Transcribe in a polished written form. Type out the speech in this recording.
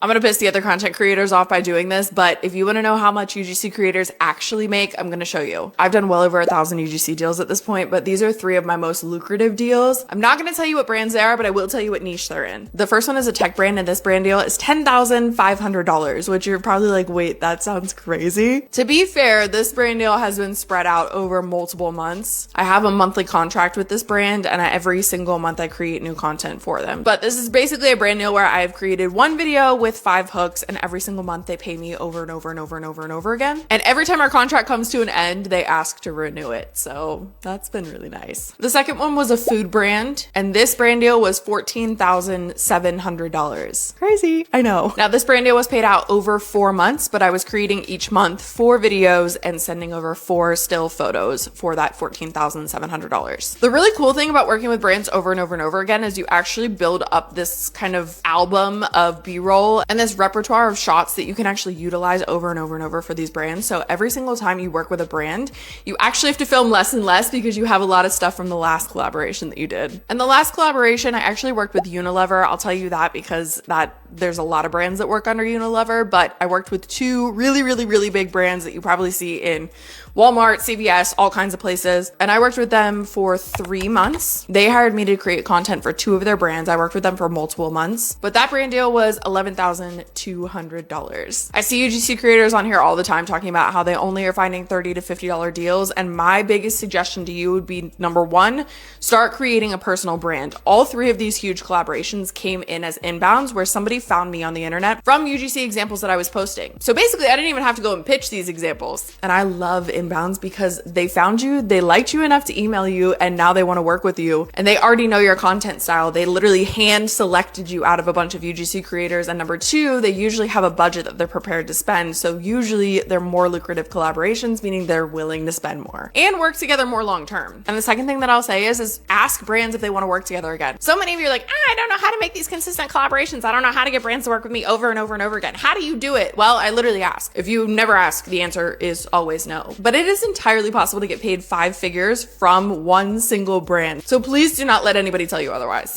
I'm gonna piss the other content creators off by doing this, but if you wanna know how much UGC creators actually make, I'm gonna show you. I've done well over 1,000 UGC deals at this point, but these are 3 of my most lucrative deals. I'm not gonna tell you what brands they are, but I will tell you what niche they're in. The first one is a tech brand, and this brand deal is $10,500, which you're probably like, wait, that sounds crazy. To be fair, this brand deal has been spread out over multiple months. I have a monthly contract with this brand, and every single month I create new content for them. But this is basically a brand deal where I've created one video with 5 hooks, and every single month they pay me over and over and over and over and over again. And every time our contract comes to an end, they ask to renew it. So that's been really nice. The second one was a food brand, and this brand deal was $14,700. Crazy, I know. Now this brand deal was paid out over 4 months, but I was creating each month 4 videos and sending over 4 still photos for that $14,700. The really cool thing about working with brands over and over and over again is you actually build up this kind of album of B-roll and this repertoire of shots that you can actually utilize over and over and over for these brands. So every single time you work with a brand, you actually have to film less and less because you have a lot of stuff from the last collaboration that you did. And the last collaboration, I actually worked with Unilever. I'll tell you that because there's a lot of brands that work under Unilever, but I worked with 2 really big brands that you probably see in Walmart, CVS, all kinds of places. And I worked with them for 3 months. They hired me to create content for 2 of their brands. I worked with them for multiple months, but that brand deal was $11,200. I see UGC creators on here all the time talking about how they only are finding $30 to $50 deals. And my biggest suggestion to you would be, number 1, start creating a personal brand. All 3 of these huge collaborations came in as inbounds where somebody found me on the internet from UGC examples that I was posting. So basically I didn't even have to go and pitch these examples. And I love inbounds because they found you, they liked you enough to email you, and now they want to work with you. And they already know your content style. They literally hand selected you out of a bunch of UGC creators. And number 2, they usually have a budget that they're prepared to spend. So usually they're more lucrative collaborations, meaning they're willing to spend more and work together more long term. And the second thing that I'll say is ask brands if they want to work together again. So many of you are like, I don't know how to make these consistent collaborations. I don't know how to get brands to work with me over and over and over again. How do you do it? Well, I literally ask. If you never ask, the answer is always no. But it is entirely possible to get paid 5 figures from one single brand. So please do not let anybody tell you otherwise.